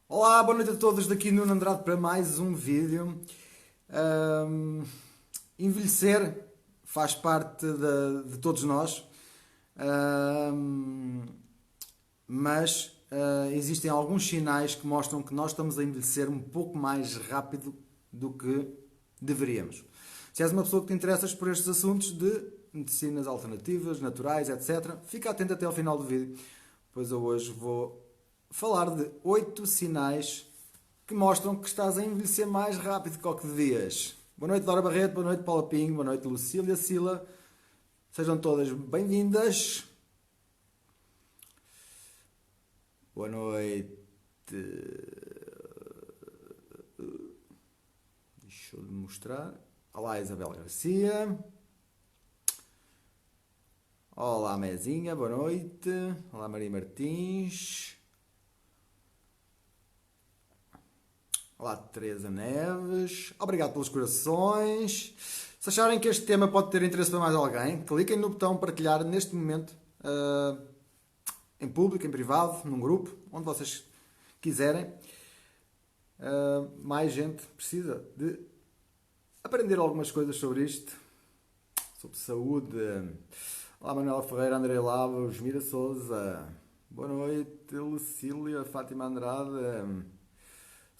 Olá, boa noite a todos, daqui Nuno Andrade para mais um vídeo. Ahm, Envelhecer faz parte de todos nós, ahm, mas existem alguns sinais que mostram que nós estamos a envelhecer um pouco mais rápido do que deveríamos. Se és uma pessoa que te interessas por estes assuntos de medicinas alternativas, naturais, etc., fica atento até ao final do vídeo, pois eu hoje vou falar de 8 sinais que mostram que estás a envelhecer mais rápido que o que devias. Boa noite, Laura Barreto, boa noite, Paula Pinho, boa noite, Lucília Sila. Sejam todas bem-vindas. Boa noite. Deixa eu lhe mostrar. Olá, Isabel Garcia. Olá, Mezinha, boa noite. Olá, Maria Martins. Olá, Teresa Neves. Obrigado pelos corações. Se acharem que este tema pode ter interesse para mais alguém, cliquem no botão partilhar neste momento, em público, em privado, num grupo, onde vocês quiserem. Mais gente precisa de aprender algumas coisas sobre isto, sobre saúde. Olá, Manuela Ferreira, André Lavos, Mira Souza. Boa noite, Lucília, Fátima Andrade.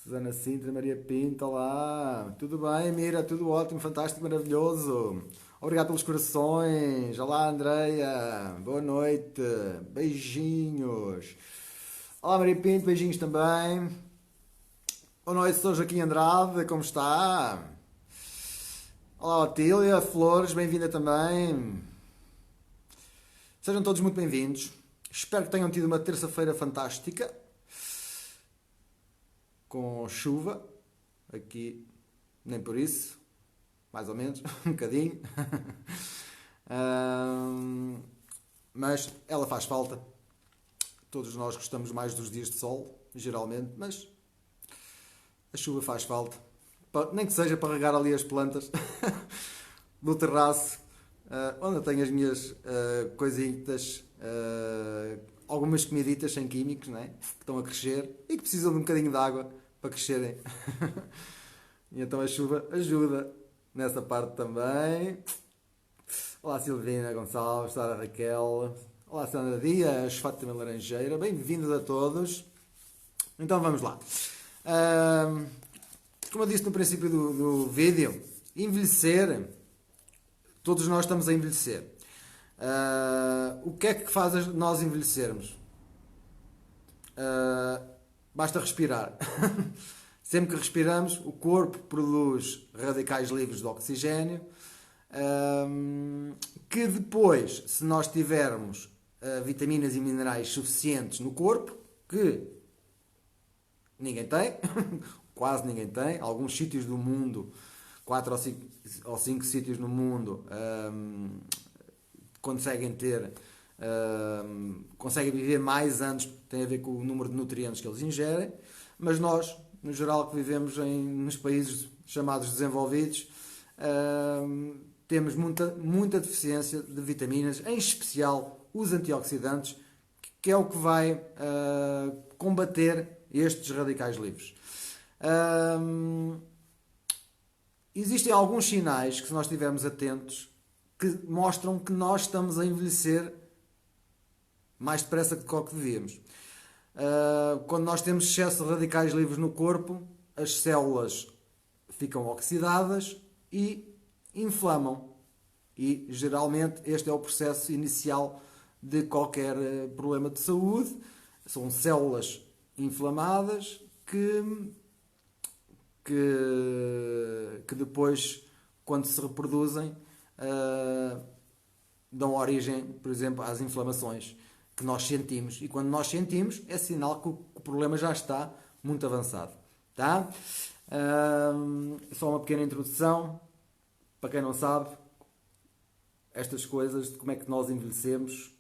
Susana Sintra, Maria Pinto, olá, tudo bem, Mira, tudo ótimo, fantástico, maravilhoso. Obrigado pelos corações. Olá, Andreia, boa noite, beijinhos. Olá, Maria Pinto, beijinhos também. Boa noite, sou Joaquim Andrade, como está? Olá, Otília, Flores, bem-vinda também. Sejam todos muito bem-vindos. Espero que tenham tido uma terça-feira fantástica, com chuva, aqui nem por isso, mais ou menos, um bocadinho, mas ela faz falta. Todos nós gostamos mais dos dias de sol, geralmente, mas a chuva faz falta, nem que seja para regar ali as plantas do terraço, onde eu tenho as minhas coisitas, algumas comiditas sem químicos, não é? Que estão a crescer e que precisam de um bocadinho de água para crescerem. E então a chuva ajuda nessa parte também. Olá, Silvina Gonçalves, Sara Raquel. Olá, Sandra Dias, Fátima Laranjeira. Bem-vindos a todos. Então vamos lá. Como eu disse no princípio do vídeo, envelhecer, todos nós estamos a envelhecer. O que é que faz nós envelhecermos? Basta respirar. Sempre que respiramos, o corpo produz radicais livres de oxigênio, que depois, se nós tivermos vitaminas e minerais suficientes no corpo, que ninguém tem, quase ninguém tem, alguns sítios do mundo, 4 ou 5 sítios no mundo, conseguem ter, conseguem viver mais anos, tem a ver com o número de nutrientes que eles ingerem, mas nós, no geral, que vivemos nos países chamados desenvolvidos, temos muita deficiência de vitaminas, em especial os antioxidantes, que é o que vai combater estes radicais livres. Existem alguns sinais que, se nós estivermos atentos, que mostram que nós estamos a envelhecer mais depressa do que o que devíamos. Quando nós temos excesso de radicais livres no corpo, as células ficam oxidadas e inflamam. E geralmente este é o processo inicial de qualquer problema de saúde. São células inflamadas que depois, quando se reproduzem, dão origem, por exemplo, às inflamações que nós sentimos. E quando nós sentimos, é sinal que o problema já está muito avançado. Tá? Só uma pequena introdução, para quem não sabe, estas coisas, de como é que nós envelhecemos,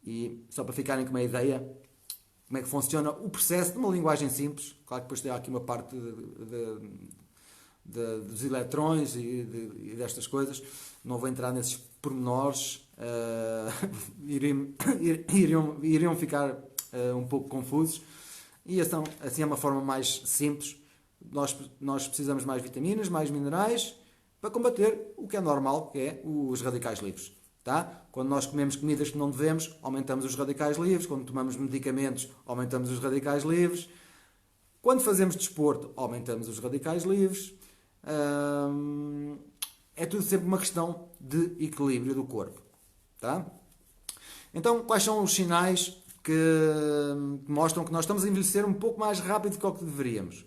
e só para ficarem com uma ideia, como é que funciona o processo, de uma linguagem simples. Claro que depois tem aqui uma parte dos eletrões e destas coisas. Não vou entrar nesses pormenores, iriam ficar um pouco confusos, E assim é uma forma mais simples. Nós precisamos mais vitaminas, mais minerais para combater o que é normal, que é os radicais livres. Tá? Quando nós comemos comidas que não devemos, aumentamos os radicais livres. Quando tomamos medicamentos, aumentamos os radicais livres. Quando fazemos desporto, aumentamos os radicais livres. É tudo sempre uma questão de equilíbrio do corpo. Tá? Então, quais são os sinais que mostram que nós estamos a envelhecer um pouco mais rápido do que o que deveríamos?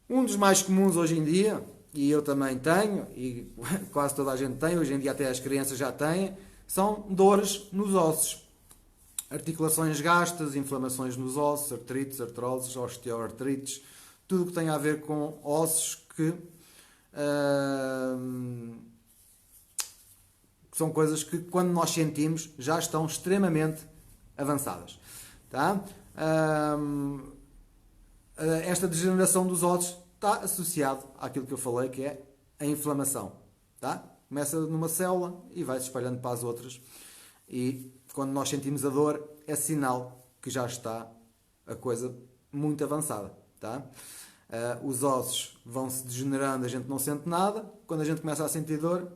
Um dos mais comuns hoje em dia, e eu também tenho, e quase toda a gente tem, hoje em dia até as crianças já têm, são dores nos ossos. Articulações gastas, inflamações nos ossos, artrites, artroses, osteoartrites, tudo o que tem a ver com ossos que são coisas que, quando nós sentimos, já estão extremamente avançadas. Tá? Esta degeneração dos ossos está associado àquilo que eu falei, que é a inflamação. Tá? Começa numa célula e vai se espalhando para as outras. E quando nós sentimos a dor, é sinal que já está a coisa muito avançada. Tá? Os ossos vão se degenerando, a gente não sente nada. Quando a gente começa a sentir dor,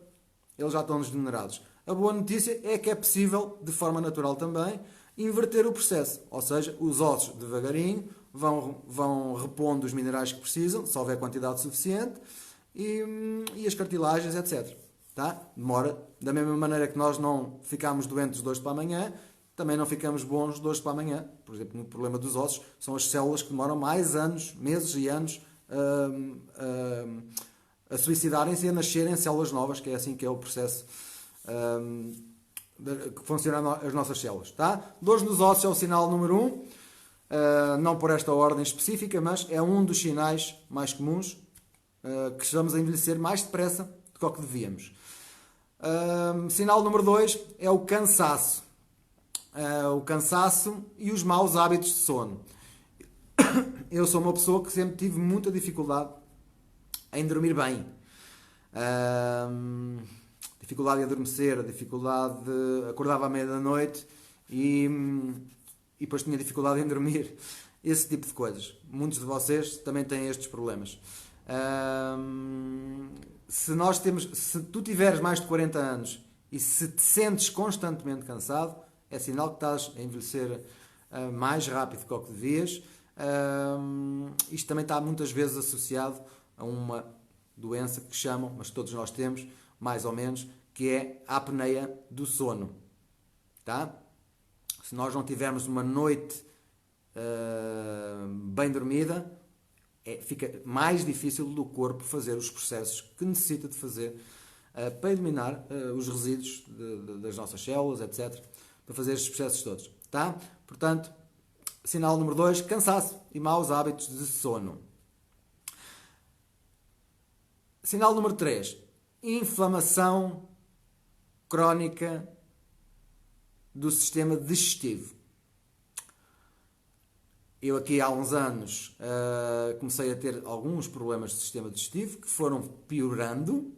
eles já estão degenerados. A boa notícia é que é possível, de forma natural também, inverter o processo. Ou seja, os ossos, devagarinho, vão repondo os minerais que precisam, se houver quantidade suficiente, e as cartilagens, etc. Tá? Demora. Da mesma maneira que nós não ficamos doentes de hoje para amanhã, também não ficamos bons de hoje para amanhã. Por exemplo, no problema dos ossos, são as células que demoram mais anos, meses e anos, a suicidarem-se e a nascerem células novas, que é assim que é o processo que funcionam as nossas células. Tá? Dores nos ossos é o sinal número 1, não por esta ordem específica, mas é um dos sinais mais comuns que estamos a envelhecer mais depressa do que o que devíamos. Sinal número 2 é o cansaço. O cansaço e os maus hábitos de sono. Eu sou uma pessoa que sempre tive muita dificuldade em dormir bem. Dificuldade em adormecer, dificuldade de... Acordava à meia da noite e depois tinha dificuldade em dormir. Esse tipo de coisas. Muitos de vocês também têm estes problemas. Se tu tiveres mais de 40 anos e se te sentes constantemente cansado, é sinal que estás a envelhecer mais rápido do que devias. Isto também está muitas vezes associado a uma doença que chamam, mas todos nós temos, mais ou menos, que é a apneia do sono. Tá? Se nós não tivermos uma noite bem dormida, fica mais difícil do corpo fazer os processos que necessita de fazer para eliminar os resíduos das nossas células, etc., para fazer estes processos todos. Tá? Portanto, sinal número 2, cansaço e maus hábitos de sono. Sinal número 3, inflamação crónica do sistema digestivo. Eu aqui há uns anos comecei a ter alguns problemas de sistema digestivo que foram piorando.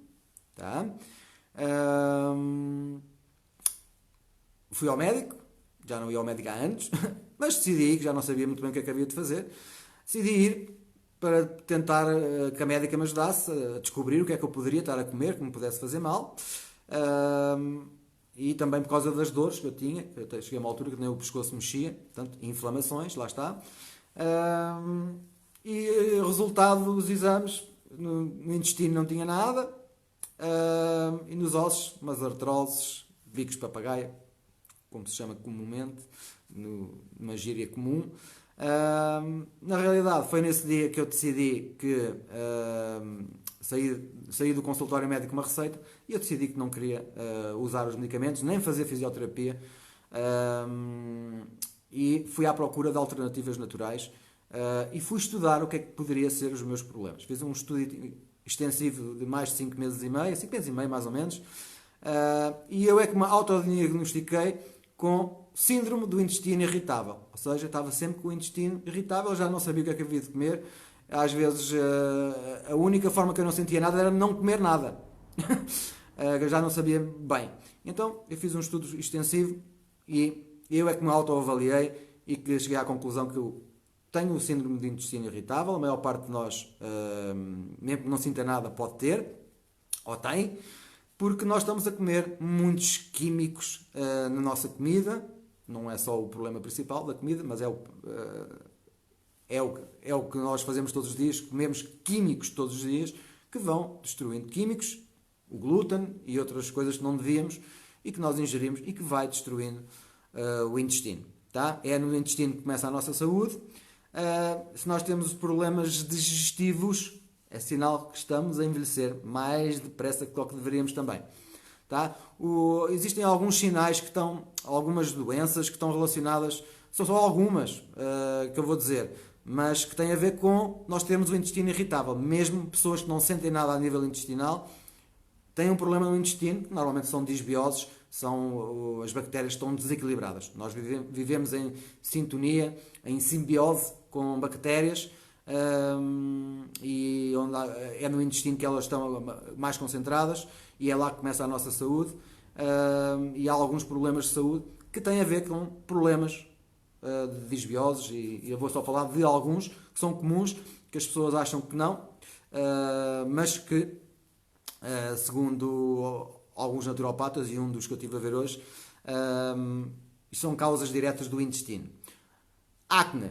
Tá? Fui ao médico, já não ia ao médico há anos, mas decidi, que já não sabia muito bem o que é que havia de fazer, decidi ir para tentar que a médica me ajudasse a descobrir o que é que eu poderia estar a comer que me pudesse fazer mal. E também por causa das dores que eu tinha, eu cheguei a uma altura que nem o pescoço mexia, portanto, inflamações, lá está. E resultado dos exames, no intestino não tinha nada, e nos ossos, umas artroses, bicos de papagaio, como se chama comumente, numa gíria comum. Na realidade, foi nesse dia que eu decidi que saí do consultório médico com uma receita e eu decidi que não queria usar os medicamentos, nem fazer fisioterapia, e fui à procura de alternativas naturais e fui estudar o que é que poderia ser os meus problemas. Fiz um estudo extensivo de mais de 5 meses e meio, 5 meses e meio mais ou menos, e eu é que me autodiagnostiquei com síndrome do intestino irritável. Ou seja, estava sempre com o intestino irritável, já não sabia o que é que havia de comer. Às vezes, a única forma que eu não sentia nada era não comer nada. Eu já não sabia bem. Então, eu fiz um estudo extensivo e eu é que me autoavaliei e que cheguei à conclusão que tem o síndrome de intestino irritável, a maior parte de nós, mesmo que não sinta nada, pode ter, ou tem, porque nós estamos a comer muitos químicos na nossa comida. Não é só o problema principal da comida, mas é o que nós fazemos todos os dias, comemos químicos todos os dias, que vão destruindo químicos, o glúten e outras coisas que não devíamos, e que nós ingerimos e que vai destruindo o intestino. Tá? É no intestino que começa a nossa saúde. Se nós temos problemas digestivos, é sinal que estamos a envelhecer mais depressa do que deveríamos também. Tá? Existem alguns sinais que estão, algumas doenças que estão relacionadas, são só algumas que eu vou dizer, mas que têm a ver com nós termos o intestino irritável. Mesmo pessoas que não sentem nada a nível intestinal têm um problema no intestino, que normalmente são disbioses, são as bactérias que estão desequilibradas. Nós vivemos em sintonia, em simbiose com bactérias, e onde é no intestino que elas estão mais concentradas, e é lá que começa a nossa saúde. E há alguns problemas de saúde que têm a ver com problemas de disbioses, e eu vou só falar de alguns que são comuns, que as pessoas acham que não, mas que, segundo alguns naturopatas, e um dos que eu estive a ver hoje, são causas diretas do intestino. Acne,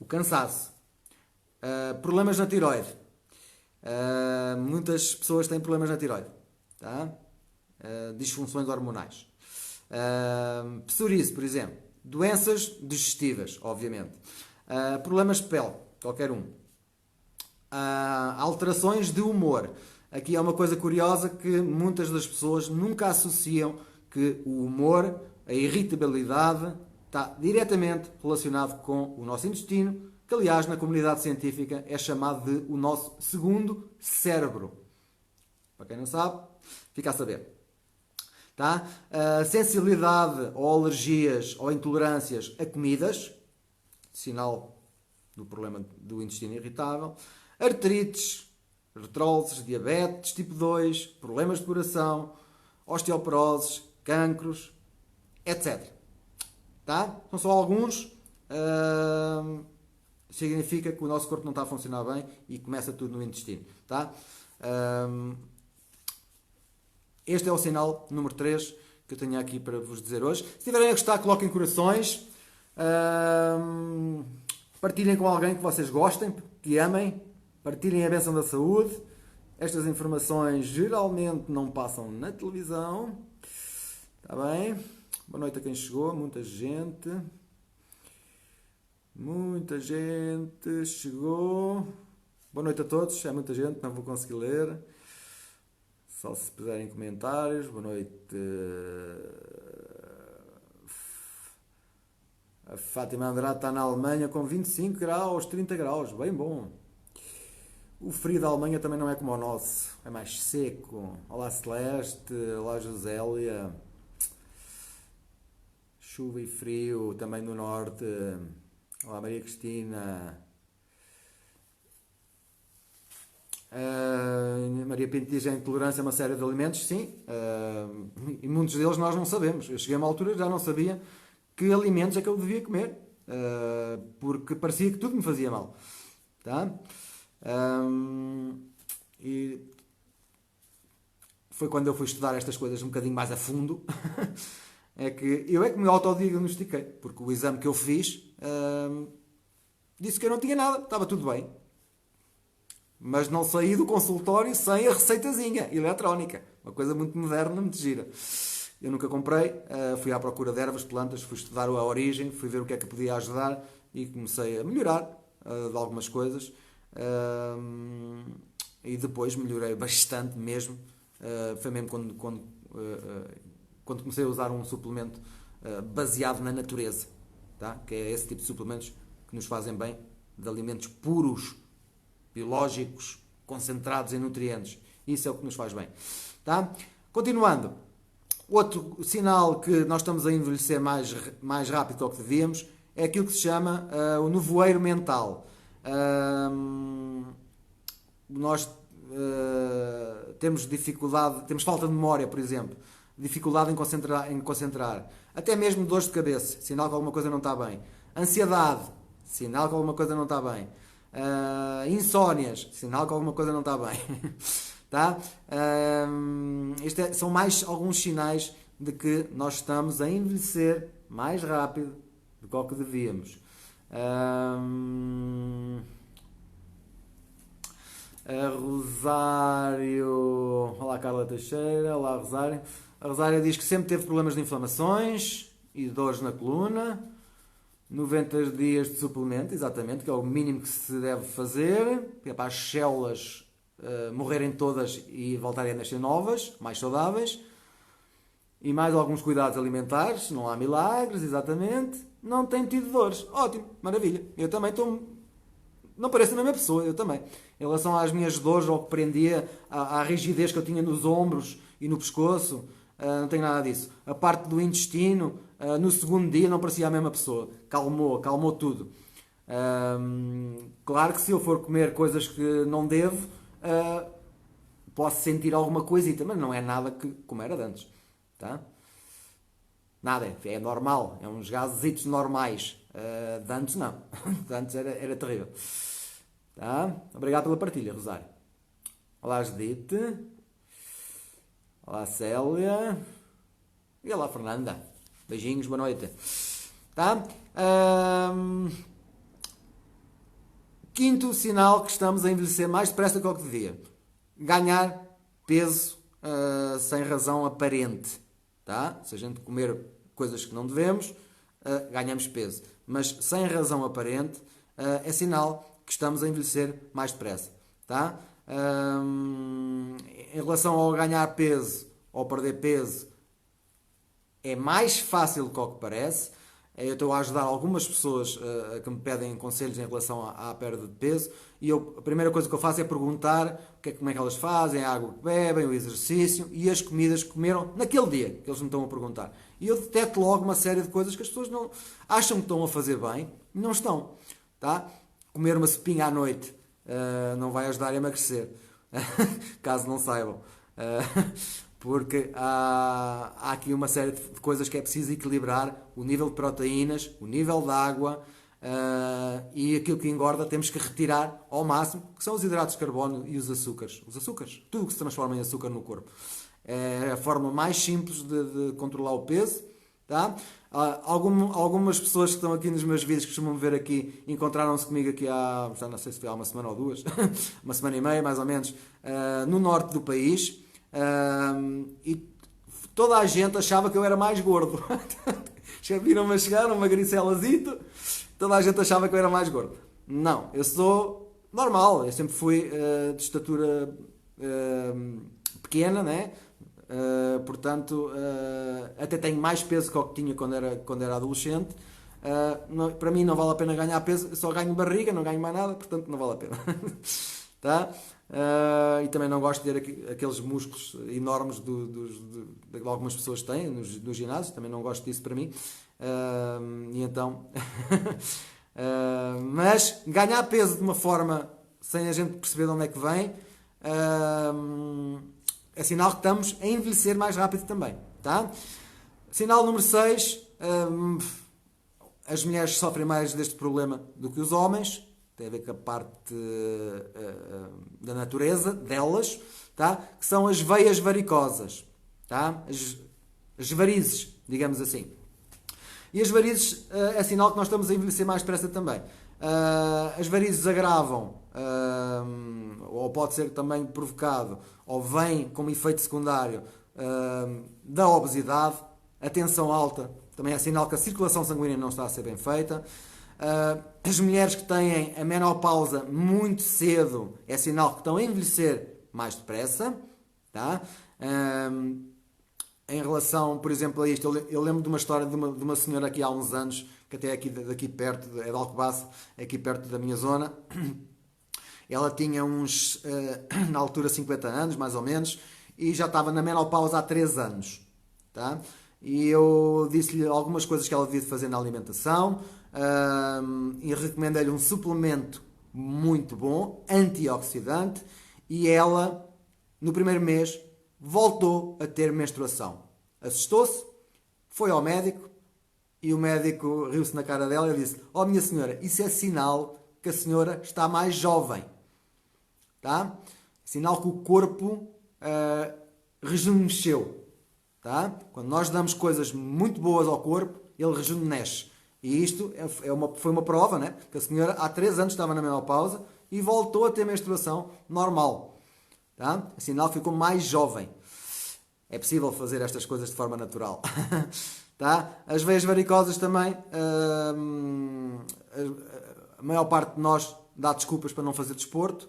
o cansaço, problemas na tiroide. Muitas pessoas têm problemas na tiroide, tá? Disfunções hormonais. Psoríase, por exemplo. Doenças digestivas, obviamente. Problemas de pele, qualquer um. Alterações de humor. Aqui é uma coisa curiosa que muitas das pessoas nunca associam, que o humor, a irritabilidade, está diretamente relacionado com o nosso intestino, que aliás na comunidade científica é chamado de o nosso segundo cérebro. Para quem não sabe, fica a saber. Tá? Sensibilidade ou alergias ou intolerâncias a comidas, sinal do problema do intestino irritável. Artrites, artroses, diabetes tipo 2, problemas de coração, osteoporoses, cancros, etc. Tá? São só alguns. Significa que o nosso corpo não está a funcionar bem e começa tudo no intestino. Tá? Este é o sinal número 3 que eu tenho aqui para vos dizer hoje. Se tiverem a gostar, coloquem corações. Partilhem com alguém que vocês gostem, que amem. Partilhem a bênção da saúde. Estas informações geralmente não passam na televisão. Está bem? Boa noite a quem chegou. Muita gente. Muita gente chegou. Boa noite a todos. É muita gente, não vou conseguir ler. Só se puserem comentários. Boa noite. A Fátima Andrade está na Alemanha com 25 graus, 30 graus. Bem bom. O frio da Alemanha também não é como o nosso. É mais seco. Olá Celeste. Olá Josélia. Chuva e frio também no norte. Olá Maria Cristina. Maria Pinto diz: a intolerância a uma série de alimentos. Sim, e muitos deles nós não sabemos. Eu cheguei a uma altura já não sabia que alimentos é que eu devia comer, porque parecia que tudo me fazia mal, tá? E foi quando eu fui estudar estas coisas um bocadinho mais a fundo é que me autodiagnostiquei, porque o exame que eu fiz disse que eu não tinha nada, estava tudo bem. Mas não saí do consultório sem a receitazinha eletrónica. Uma coisa muito moderna, muito gira. Eu nunca comprei, fui à procura de ervas, plantas, fui estudar a origem, fui ver o que é que podia ajudar e comecei a melhorar de algumas coisas. E depois melhorei bastante mesmo. Foi mesmo quando comecei a usar um suplemento baseado na natureza. Tá? Que é esse tipo de suplementos que nos fazem bem, de alimentos puros, biológicos, concentrados em nutrientes. Isso é o que nos faz bem. Tá? Continuando. Outro sinal que nós estamos a envelhecer mais rápido do que devíamos é aquilo que se chama o nevoeiro mental. Nós temos dificuldade, temos falta de memória, por exemplo. Dificuldade em concentrar. Até mesmo dores de cabeça. Sinal que alguma coisa não está bem. Ansiedade. sinal que alguma coisa não está bem. Insónias, sinal que alguma coisa não está bem. Tá? São mais alguns sinais de que nós estamos a envelhecer mais rápido do que o que devíamos. A Rosário. Olá, Carla Teixeira. Olá, Rosário. A Rosário diz que sempre teve problemas de inflamações e dores na coluna. 90 dias de suplemento, exatamente, que é o mínimo que se deve fazer, que é para as células morrerem todas e voltarem a nascer novas, mais saudáveis. E mais alguns cuidados alimentares, não há milagres, exatamente. Não tenho tido dores. Ótimo, maravilha. Eu também estou... Não pareço a mesma pessoa, eu também. Em relação às minhas dores, ao que prendia, à rigidez que eu tinha nos ombros e no pescoço, não tenho nada disso. A parte do intestino, no segundo dia não parecia a mesma pessoa. Calmou tudo. Claro que se eu for comer coisas que não devo, posso sentir alguma coisita, mas não é nada como era de antes. Tá? Nada, é normal. É uns gases normais. De antes não. De antes era terrível. Tá? Obrigado pela partilha, Rosário. Olá, Judite. Olá, Célia. E olá, Fernanda. Beijinhos, boa noite. Tá? Quinto sinal que estamos a envelhecer mais depressa do que o que devia. Ganhar peso sem razão aparente. Tá? Se a gente comer coisas que não devemos, ganhamos peso. Mas sem razão aparente, é sinal que estamos a envelhecer mais depressa. Tá? Em relação ao ganhar peso ou perder peso, é mais fácil do que o que parece. Eu estou a ajudar algumas pessoas que me pedem conselhos em relação à perda de peso e a primeira coisa que eu faço é perguntar como é que elas fazem, a água que bebem, o exercício e as comidas que comeram naquele dia que eles me estão a perguntar. E eu detecto logo uma série de coisas que as pessoas não acham que estão a fazer bem e não estão. Tá? Comer uma sopinha à noite não vai ajudar a emagrecer, caso não saibam. Porque há aqui uma série de coisas que é preciso equilibrar: o nível de proteínas, o nível de água e aquilo que engorda temos que retirar ao máximo, que são os hidratos de carbono e os açúcares. Os açúcares, tudo que se transforma em açúcar no corpo. É a forma mais simples de controlar o peso. Tá? Algumas pessoas que estão aqui nos meus vídeos, que costumam me ver aqui, encontraram-se comigo aqui há, já não sei se foi há uma semana ou duas, uma semana e meia mais ou menos, no norte do país. E toda a gente achava que eu era mais gordo. Viram-me a chegar, uma gricelazito, toda a gente achava que eu era mais gordo. Não, eu sou normal, eu sempre fui de estatura pequena, né? Portanto, até tenho mais peso que o que tinha quando era adolescente. Para mim não vale a pena ganhar peso, eu só ganho barriga, não ganho mais nada, portanto não vale a pena. Tá? E também não gosto de ter aqueles músculos enormes que algumas pessoas têm nos ginásios, também não gosto disso para mim. E então mas ganhar peso de uma forma sem a gente perceber de onde é que vem é sinal que estamos a envelhecer mais rápido também. Tá? Sinal número 6, as mulheres sofrem mais deste problema do que os homens. Tem a ver com a parte da natureza delas, tá? Que são as veias varicosas, tá? As varizes, digamos assim. E as varizes é sinal que nós estamos a envelhecer mais depressa também. As varizes agravam, ou pode ser também provocado, ou vem como efeito secundário da obesidade. A tensão alta também é sinal que a circulação sanguínea não está a ser bem feita. As mulheres que têm a menopausa muito cedo é sinal que estão a envelhecer mais depressa. Tá? Em relação, por exemplo, a isto, eu lembro de uma história de uma senhora aqui há uns anos, que até é daqui perto, é de Alcobaça, aqui perto da minha zona. Ela tinha na altura, 50 anos, mais ou menos, e já estava na menopausa há 3 anos. Tá? E eu disse-lhe algumas coisas que ela devia fazer na alimentação, e recomendei-lhe um suplemento muito bom, antioxidante, e ela, no primeiro mês, voltou a ter menstruação. Assustou-se, foi ao médico E o médico riu-se na cara dela e disse: "Oh, minha senhora, isso é sinal que a senhora está mais jovem. Tá? Sinal que o corpo rejuvenesceu. Tá? Quando nós damos coisas muito boas ao corpo, ele rejuvenesce. E isto foi uma prova, né? Que a senhora há 3 anos estava na menopausa e voltou a ter menstruação normal. Tá? Sinal que ficou mais jovem. É possível fazer estas coisas de forma natural. Tá? As veias varicosas também. A maior parte de nós dá desculpas para não fazer desporto.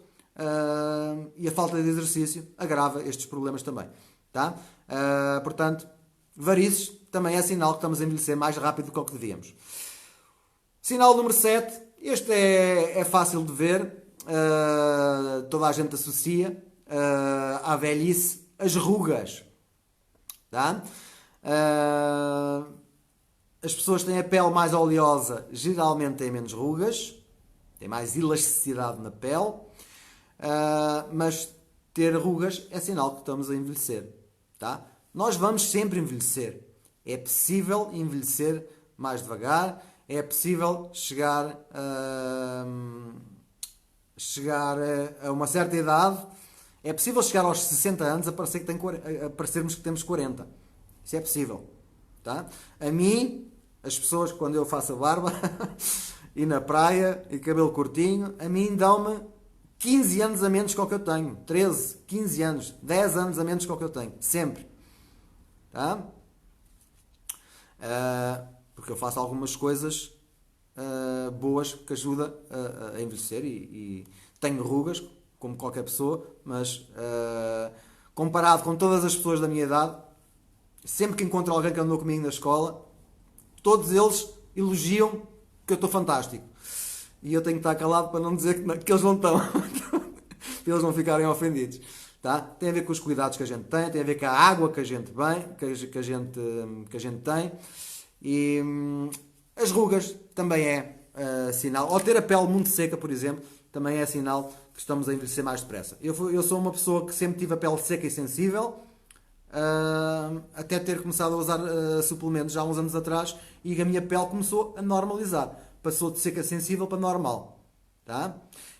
E a falta de exercício agrava estes problemas também. Tá? Portanto, varizes também é sinal que estamos a envelhecer mais rápido do que o que devíamos. Sinal número 7. Este é fácil de ver. Toda a gente associa à velhice as rugas. Tá? As pessoas que têm a pele mais oleosa geralmente têm menos rugas, têm mais elasticidade na pele, mas ter rugas é sinal que estamos a envelhecer. Tá? Nós vamos sempre envelhecer. É possível envelhecer mais devagar, é possível chegar a uma certa idade. É possível chegar aos 60 anos a parecermos que temos 40. Isso é possível. Tá? A mim, as pessoas, quando eu faço a barba e na praia e cabelo curtinho, a mim dão-me 15 anos a menos que o que eu tenho. 13, 15 anos, 10 anos a menos que o que eu tenho. Sempre. Tá? Porque eu faço algumas coisas boas que ajudam a envelhecer e tenho rugas, como qualquer pessoa, mas comparado com todas as pessoas da minha idade, sempre que encontro alguém que andou comigo na escola, todos eles elogiam que eu estou fantástico. E eu tenho que estar calado para não dizer que eles não estão. Para eles não ficarem ofendidos. Tá? Tem a ver com os cuidados que a gente tem a ver com a água que a gente que a gente tem. E as rugas também é sinal. Ou ter a pele muito seca, por exemplo, também é sinal que estamos a envelhecer mais depressa. Eu sou uma pessoa que sempre tive a pele seca e sensível, até ter começado a usar suplementos já há uns anos atrás, e a minha pele começou a normalizar. Passou de seca sensível para normal. Tá?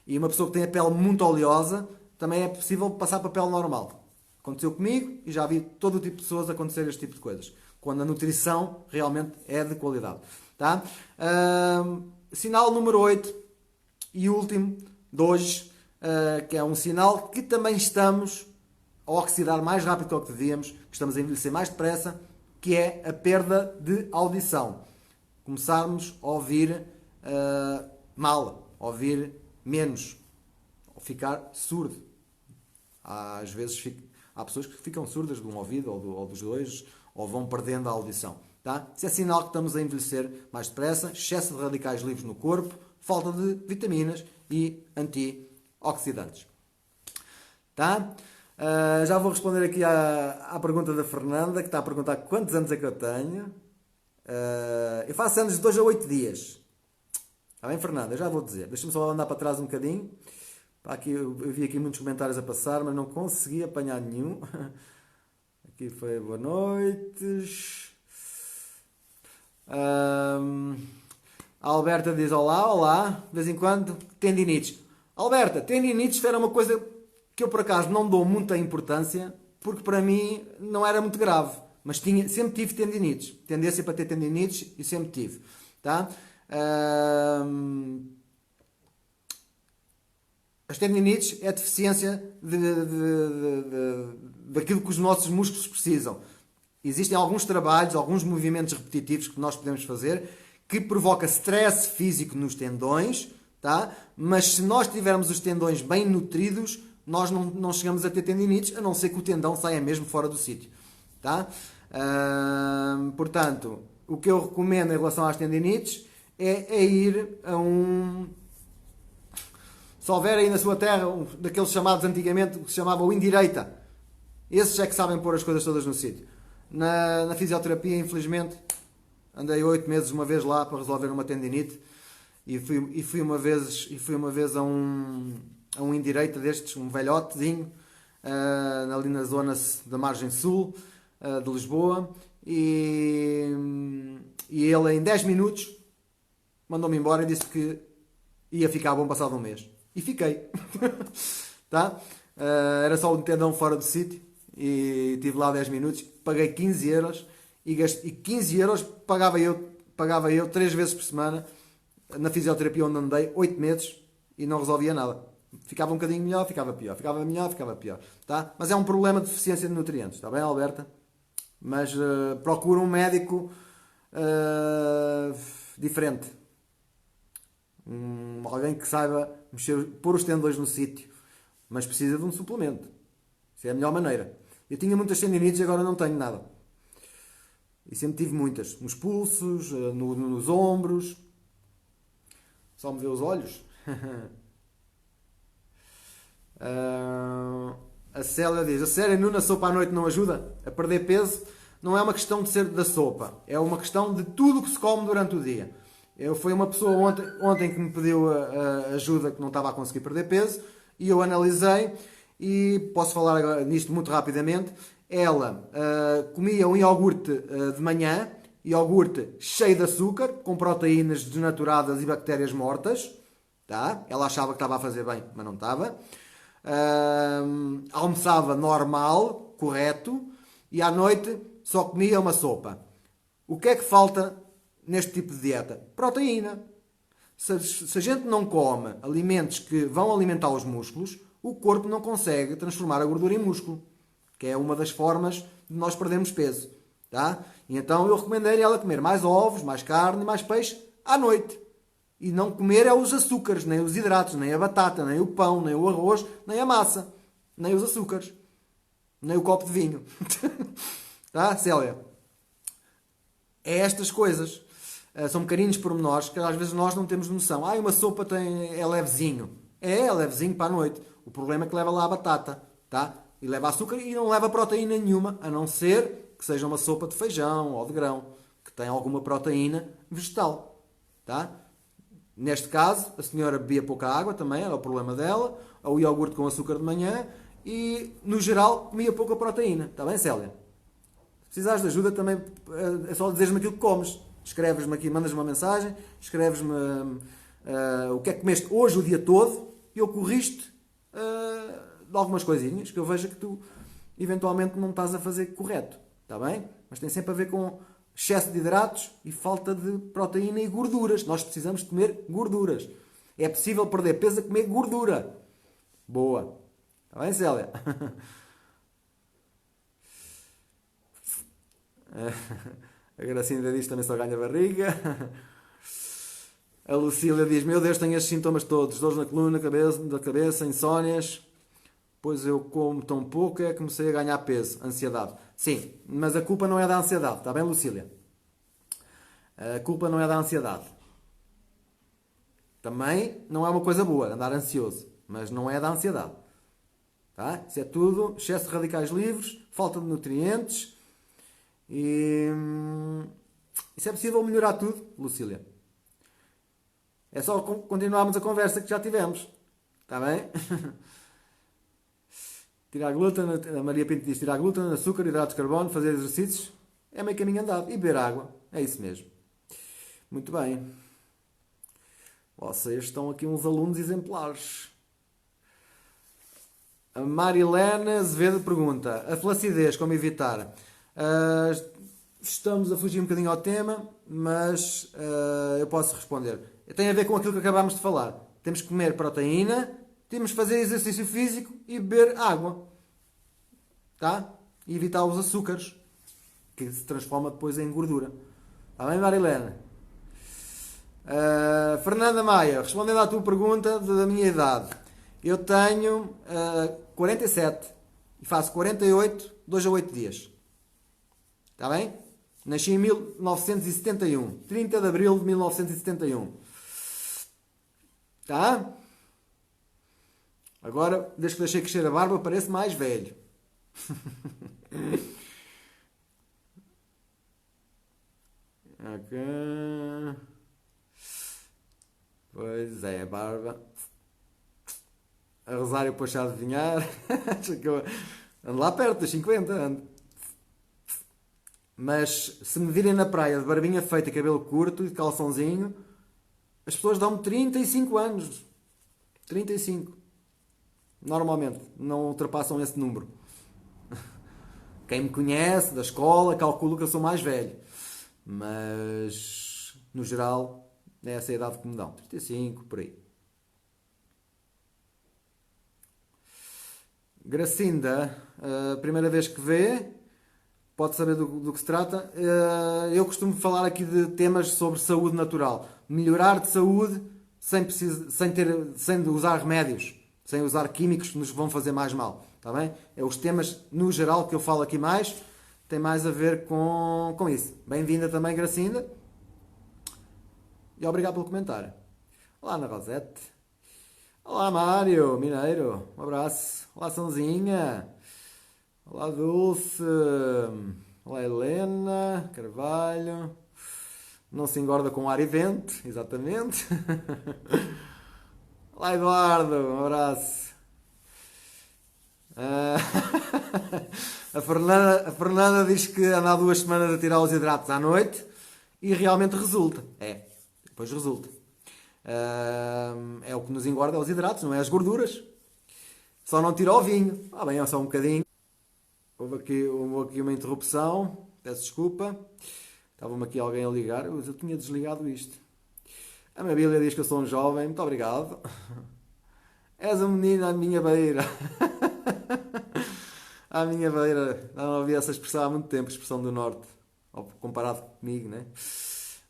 E uma pessoa que tem a pele muito oleosa, também é possível passar para a pele normal. Aconteceu comigo e já vi todo o tipo de pessoas acontecer este tipo de coisas. Quando a nutrição realmente é de qualidade. Tá? Sinal número 8 e último de hoje, que é um sinal que também estamos a oxidar mais rápido do que devíamos, que estamos a envelhecer mais depressa, que é a perda de audição. Começarmos a ouvir mal, a ouvir menos, ou ficar surdo. Às vezes há pessoas que ficam surdas de um ouvido ou dos dois, ou vão perdendo a audição. Tá? Isso é sinal que estamos a envelhecer mais depressa, excesso de radicais livres no corpo, falta de vitaminas e antioxidantes. Tá? Já vou responder aqui à pergunta da Fernanda, que está a perguntar quantos anos é que eu tenho. Eu faço anos de 2 a 8 dias. Está bem, Fernanda? Eu já vou dizer. Deixa-me só andar para trás um bocadinho. Aqui, eu vi aqui muitos comentários a passar, mas não consegui apanhar nenhum. Aqui foi boa noite. A Alberta diz olá, de vez em quando, tendinites. Alberta, tendinites era uma coisa que eu por acaso não dou muita importância, porque para mim não era muito grave. Mas sempre tive tendinites. Tendência para ter tendinites e sempre tive. Tá? As tendinites é a deficiência daquilo que os nossos músculos precisam. Existem alguns trabalhos, alguns movimentos repetitivos que nós podemos fazer que provoca stress físico nos tendões, tá? Mas se nós tivermos os tendões bem nutridos, nós não chegamos a ter tendinites, a não ser que o tendão saia mesmo fora do sítio. Tá? Portanto, o que eu recomendo em relação às tendinites é ir a um... Se houver aí na sua terra daqueles chamados antigamente, que se chamava o indireita, esses é que sabem pôr as coisas todas no sítio. Na fisioterapia, infelizmente, andei 8 meses uma vez lá para resolver uma tendinite e fui uma vez a um indireita destes, um velhotezinho, ali na zona da margem sul de Lisboa, e e ele em 10 minutos mandou-me embora e disse que ia ficar bom passado um mês. E fiquei. Tá? Era só um tendão fora do sítio e estive lá 10 minutos, paguei 15 euros e 15 euros pagava eu 3 vezes por semana na fisioterapia onde andei 8 meses e não resolvia nada. Ficava um bocadinho melhor, ficava pior. Ficava melhor, ficava pior. Tá? Mas é um problema de deficiência de nutrientes. Está bem, Alberta? Mas procura um médico diferente. Alguém que saiba pôr os tendões no sítio. Mas precisa de um suplemento. Isso é a melhor maneira. Eu tinha muitas tendinites e agora não tenho nada. E sempre tive muitas. Nos pulsos, nos ombros. Só me vê os olhos. A Célia diz: a sério, Nuno, a sopa à noite não ajuda a perder peso? Não é uma questão de ser da sopa, é uma questão de tudo o que se come durante o dia. Foi uma pessoa ontem que me pediu ajuda, que não estava a conseguir perder peso, e eu analisei e posso falar agora nisto muito rapidamente. Ela comia um iogurte de manhã, iogurte cheio de açúcar, com proteínas desnaturadas e bactérias mortas. Tá? Ela achava que estava a fazer bem, mas não estava. Almoçava normal, correto, e à noite só comia uma sopa. O que é que falta neste tipo de dieta? Proteína. Se a gente não come alimentos que vão alimentar os músculos, o corpo não consegue transformar a gordura em músculo, que é uma das formas de nós perdermos peso. Tá? E então eu recomendei ela comer mais ovos, mais carne, mais peixe à noite. E não comer é os açúcares, nem os hidratos, nem a batata, nem o pão, nem o arroz, nem a massa, nem os açúcares, nem o copo de vinho. Tá, Célia? É estas coisas. São pequeninos pormenores que às vezes nós não temos noção. Uma sopa é levezinho. É levezinho para a noite. O problema é que leva lá a batata. Tá? E leva açúcar e não leva proteína nenhuma, a não ser que seja uma sopa de feijão ou de grão, que tem alguma proteína vegetal. Tá? Neste caso, a senhora bebia pouca água também, era o problema dela, ou iogurte com açúcar de manhã e, no geral, comia pouca proteína. Está bem, Célia? Se precisares de ajuda também, é só dizeres-me aquilo que comes. Escreves-me aqui, mandas-me uma mensagem, escreves-me o que é que comeste hoje o dia todo e eu corrijo-te de algumas coisinhas que eu vejo que tu eventualmente não estás a fazer correto. Está bem? Mas tem sempre a ver com excesso de hidratos e falta de proteína e gorduras. Nós precisamos de comer gorduras. É possível perder peso a comer gordura. Boa. Está bem, Célia? A Gracinda diz também só ganha barriga. A Lucília diz: meu Deus, tenho estes sintomas todos. Dores na coluna, da cabeça, insónias. Pois eu como tão pouco é que comecei a ganhar peso. Ansiedade. Sim, mas a culpa não é da ansiedade. Está bem, Lucília? A culpa não é da ansiedade. Também não é uma coisa boa andar ansioso. Mas não é da ansiedade. Tá? Isso é tudo excesso de radicais livres, falta de nutrientes. E isso é possível melhorar tudo, Lucília. É só continuarmos a conversa que já tivemos. Está bem? Tirar glúten, a Maria Pinto diz: tirar glúten, açúcar, hidratos de carbono, fazer exercícios. É meio caminho andado. E beber água. É isso mesmo. Muito bem. Vocês estão aqui uns alunos exemplares. A Marilene Azevedo pergunta: a flacidez, como evitar? Estamos a fugir um bocadinho ao tema, mas eu posso responder. Tem a ver com aquilo que acabámos de falar. Temos que comer proteína, temos que fazer exercício físico e beber água. Tá? E evitar os açúcares, que se transforma depois em gordura. Está bem, Marilene? Fernanda Maia, respondendo à tua pergunta da minha idade. Eu tenho 47 e faço 48, 2 a 8 dias. Está bem? Nasci em 1971. 30 de abril de 1971. Tá? Agora, desde que deixei crescer a barba, parece mais velho. Ok. Pois é, a barba. A Rosário depois a adivinhar. Ando lá perto dos 50. Ando. Mas se me virem na praia de barbinha feita, cabelo curto e de calçãozinho, as pessoas dão-me 35 anos. 35. Normalmente. Não ultrapassam esse número. Quem me conhece da escola calcula que eu sou mais velho. Mas, no geral, é essa a idade que me dão. 35, por aí. Gracinda, a primeira vez que vê, pode saber do que se trata. Eu costumo falar aqui de temas sobre saúde natural. Melhorar de saúde sem usar remédios, sem usar químicos que nos vão fazer mais mal. Está bem? É os temas, no geral, que eu falo aqui mais, tem mais a ver com isso. Bem-vinda também, Gracinda. E obrigado pelo comentário. Olá, Ana Rosete. Olá, Mário Mineiro. Um abraço. Olá, Sãozinha. Olá, Dulce. Olá, Helena Carvalho. Não se engorda com ar e vento, exatamente. Olá, Eduardo. Um abraço. A Fernanda diz que anda há 2 semanas a tirar os hidratos à noite e realmente resulta. Depois resulta. É o que nos engorda, é os hidratos, não é as gorduras. Só não tira o vinho. Bem, é só um bocadinho. Houve aqui uma interrupção. Peço desculpa. Estava-me aqui alguém a ligar. Eu tinha desligado isto. A minha Bíblia diz que eu sou um jovem. Muito obrigado. És um menino à minha beira. À minha beira. Não ouvi essa expressão há muito tempo. Expressão do Norte. Comparado comigo, né?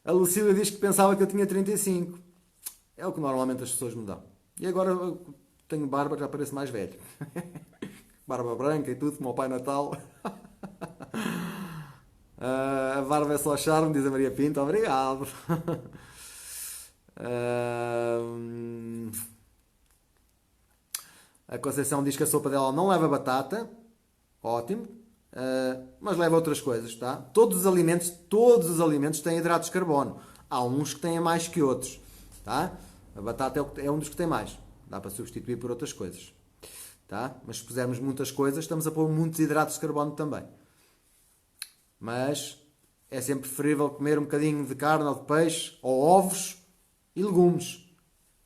A Lucília diz que pensava que eu tinha 35. É o que normalmente as pessoas me dão. E agora eu tenho barba, já pareço mais velho. Barba branca e tudo, como o Pai Natal. A barba é só charme, diz a Maria Pinto. Obrigado. A Conceição diz que a sopa dela não leva batata. Ótimo. Mas leva outras coisas, tá? Todos os alimentos têm hidratos de carbono. Há uns que têm mais que outros, tá? A batata é um dos que tem mais. Dá para substituir por outras coisas, tá? Mas se pusermos muitas coisas, estamos a pôr muitos hidratos de carbono também. Mas é sempre preferível comer um bocadinho de carne ou de peixe, ou ovos e legumes.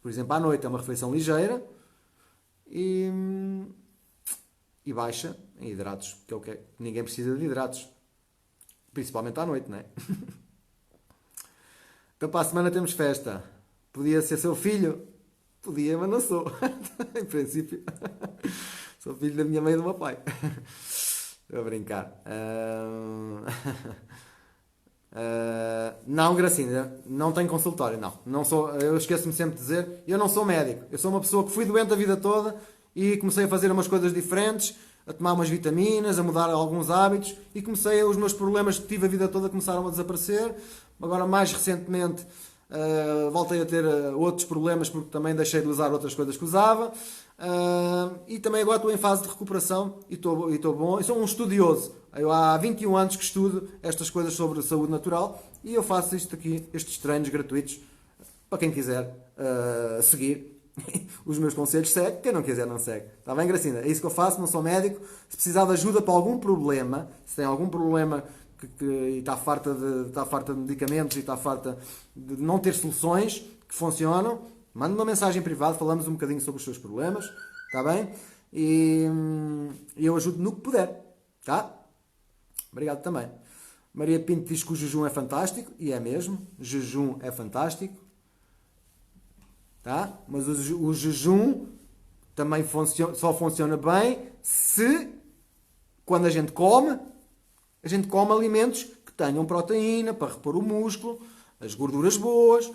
Por exemplo, à noite é uma refeição ligeira e baixa em hidratos, que é o que é. Ninguém precisa de hidratos. Principalmente à noite, não é? Então para a semana temos festa. Podia ser seu filho? Podia, mas não sou. Em princípio. Sou filho da minha mãe e do meu pai. Estou a brincar. Não, Gracinda, não tenho consultório, não. Não sou, eu esqueço-me sempre de dizer, eu não sou médico. Eu sou uma pessoa que fui doente a vida toda e comecei a fazer umas coisas diferentes, a tomar umas vitaminas, a mudar alguns hábitos e os meus problemas que tive a vida toda começaram a desaparecer. Agora, mais recentemente, voltei a ter outros problemas porque também deixei de usar outras coisas que usava. E também agora estou em fase de recuperação e estou bom. Eu sou um estudioso. Eu há 21 anos que estudo estas coisas sobre saúde natural e eu faço isto aqui, estes treinos gratuitos para quem quiser seguir. Os meus conselhos segue, quem não quiser não segue. Está bem, Gracinda? É isso que eu faço, não sou médico. Se precisar de ajuda para algum problema, se tem algum problema e está farta de medicamentos e está farta de não ter soluções que funcionam, manda uma mensagem privada, falamos um bocadinho sobre os seus problemas, está bem? E eu ajudo no que puder, tá? Obrigado também. Maria Pinto diz que o jejum é fantástico, e é mesmo, jejum é fantástico. Tá? Mas o jejum também só funciona bem se, quando a gente come alimentos que tenham proteína para repor o músculo, as gorduras boas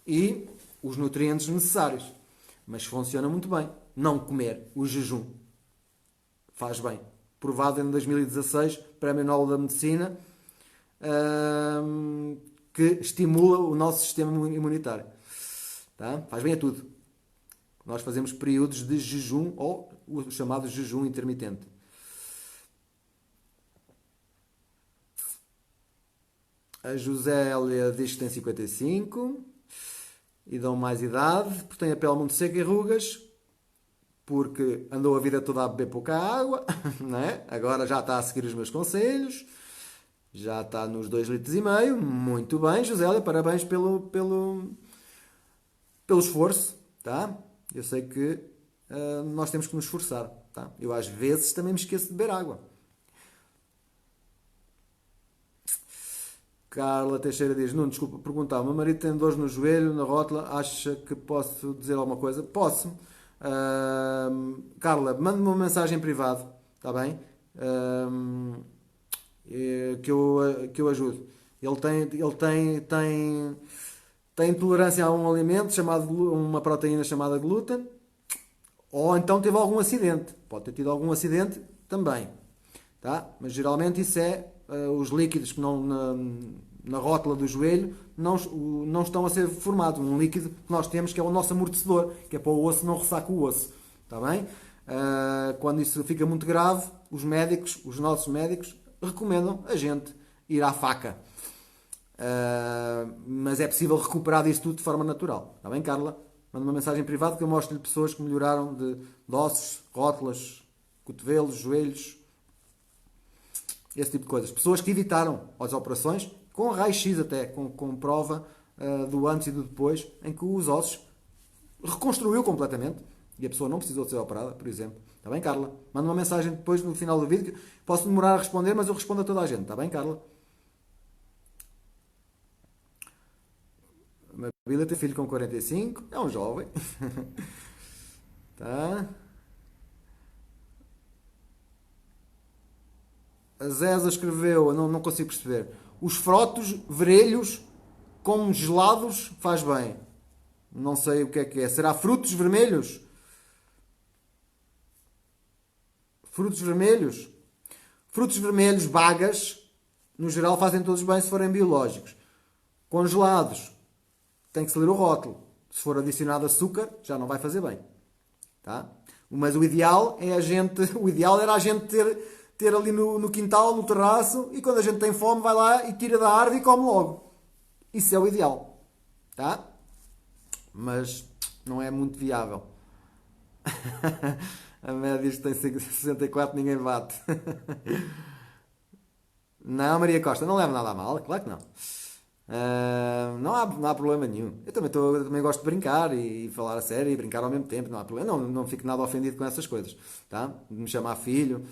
e os nutrientes necessários. Mas funciona muito bem. Não comer o jejum faz bem. Provado em 2016, Prémio Nobel da Medicina, que estimula o nosso sistema imunitário. Tá? Faz bem a tudo. Nós fazemos períodos de jejum ou o chamado jejum intermitente. A Josélia diz que tem 55 e dão mais idade, porque tem a pele muito seca e rugas, porque andou a vida toda a beber pouca água, não é? Agora já está a seguir os meus conselhos. Já está nos 2,5 litros. Muito bem, Josélia, parabéns pelo esforço, tá? Eu sei que nós temos que nos esforçar, tá? Eu às vezes também me esqueço de beber água. Carla Teixeira diz, não, desculpa, perguntar, o meu marido tem dores no joelho, na rótula, acha que posso dizer alguma coisa? Posso. Carla, manda-me uma mensagem privada, está bem? Que eu ajudo. Ele tem intolerância a um alimento chamado, uma proteína chamada glúten, ou então teve algum acidente. Pode ter tido algum acidente também. Tá? Mas geralmente isso é os líquidos que não na rótula do joelho não estão a ser formados. Um líquido que nós temos que é o nosso amortecedor, que é para o osso não roçar com o osso. Está bem? Quando isso fica muito grave, os nossos médicos, recomendam a gente ir à faca. Mas é possível recuperar disso tudo de forma natural. Está bem, Carla? Manda uma mensagem privada que eu mostro-lhe pessoas que melhoraram de ossos, rótulas, cotovelos, joelhos, esse tipo de coisas. Pessoas que evitaram as operações, com raio-x até, com prova do antes e do depois, em que os ossos reconstruiu completamente e a pessoa não precisou de ser operada, por exemplo. Está bem, Carla? Manda uma mensagem depois no final do vídeo. Posso demorar a responder, mas eu respondo a toda a gente. Está bem, Carla? A Mabila tem filho com 45, é um jovem. Tá? A Zeza escreveu, não consigo perceber. Os frotos verelhos congelados faz bem. Não sei o que é. Será frutos vermelhos? Frutos vermelhos? Frutos vermelhos, bagas, no geral fazem todos bem se forem biológicos. Congelados, tem que se ler o rótulo. Se for adicionado açúcar, já não vai fazer bem. Tá? Mas o ideal era a gente ter ali no quintal, no terraço, e quando a gente tem fome vai lá e tira da árvore e come logo. Isso é o ideal. Tá? Mas não é muito viável. A média diz que tem 64, ninguém bate. Não, Maria Costa, não leva nada a mal, claro que não. Não há problema nenhum. Eu também gosto de brincar e falar a sério e brincar ao mesmo tempo, não há problema. Não fico nada ofendido com essas coisas. Tá? De me chamar filho.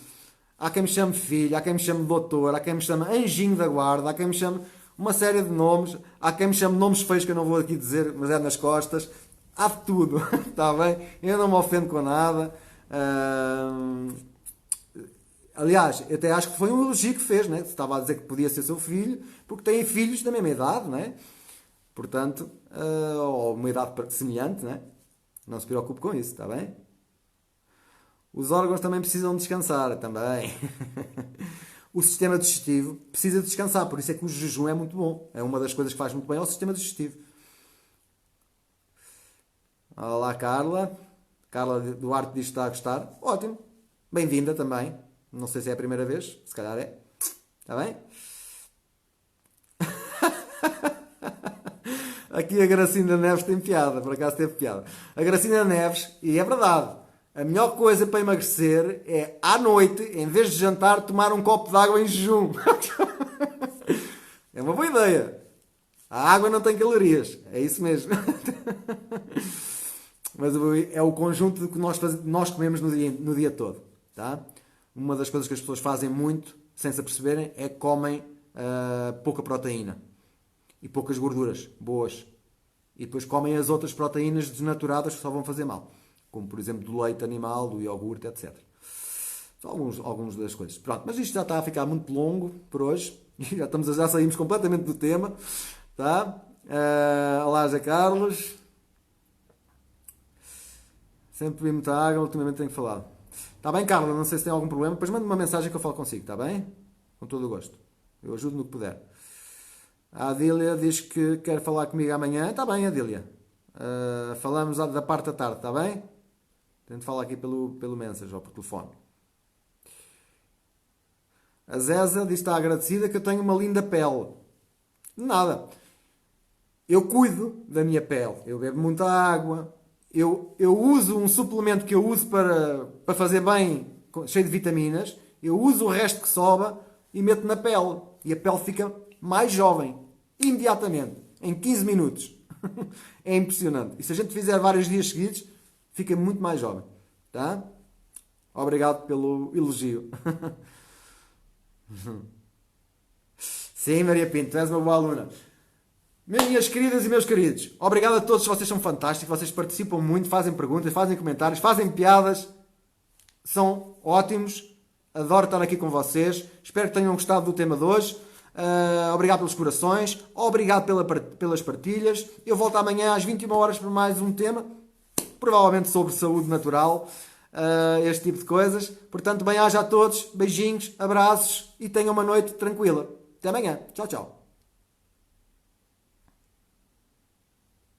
Há quem me chame filho, há quem me chame doutor, há quem me chame anjinho da guarda, há quem me chame uma série de nomes, há quem me chame nomes feios que eu não vou aqui dizer, mas é nas costas. Há de tudo, está bem? Eu não me ofendo com nada. Aliás, eu até acho que foi um elogio que fez, né? Estava a dizer que podia ser seu filho, porque têm filhos da mesma idade, né? Portanto, ou uma idade semelhante, né? Não se preocupe com isso, está bem? Os órgãos também precisam descansar, também. O sistema digestivo precisa descansar, por isso é que o jejum é muito bom. É uma das coisas que faz muito bem ao sistema digestivo. Olá, Carla. Carla Duarte diz que está a gostar. Ótimo. Bem-vinda também. Não sei se é a primeira vez. Se calhar é. Está bem? Aqui a Gracinda Neves tem piada. Por acaso teve piada. A Gracinda Neves, e é verdade, a melhor coisa para emagrecer é, à noite, em vez de jantar, tomar um copo de água em jejum. É uma boa ideia. A água não tem calorias. É isso mesmo. Mas é o conjunto que nós comemos no dia todo. Tá? Uma das coisas que as pessoas fazem muito, sem se aperceberem, é que comem pouca proteína. E poucas gorduras boas. E depois comem as outras proteínas desnaturadas que só vão fazer mal. Como, por exemplo, do leite animal, do iogurte, etc. São alguns das coisas. Pronto, mas isto já está a ficar muito longo por hoje. Já saímos completamente do tema. Tá? Olá, Zé Carlos. Sempre bebi muita água, ultimamente tenho que falar. Está bem, Carla? Não sei se tem algum problema. Depois manda uma mensagem que eu falo consigo, está bem? Com todo o gosto. Eu ajudo no que puder. A Adília diz que quer falar comigo amanhã. Está bem, Adília. Falamos da parte da tarde, está bem? Tento falar aqui pelo Mensage ou por telefone. A Zeza diz que está agradecida que eu tenho uma linda pele. Nada. Eu cuido da minha pele. Eu bebo muita água. Eu uso um suplemento que eu uso para fazer bem, cheio de vitaminas. Eu uso o resto que sobra e meto na pele. e a pele fica mais jovem, imediatamente, em 15 minutos. É impressionante. E se a gente fizer vários dias seguidos, fica muito mais jovem. Tá? Obrigado pelo elogio. Sim, Maria Pinto, tu és uma boa aluna. Minhas queridas e meus queridos, obrigado a todos, vocês são fantásticos, vocês participam muito, fazem perguntas, fazem comentários, fazem piadas, são ótimos, adoro estar aqui com vocês, espero que tenham gostado do tema de hoje, obrigado pelos corações, obrigado pelas partilhas, eu volto amanhã às 21 horas para mais um tema, provavelmente sobre saúde natural, este tipo de coisas, portanto bem-aja a todos, beijinhos, abraços e tenham uma noite tranquila. Até amanhã, tchau, tchau.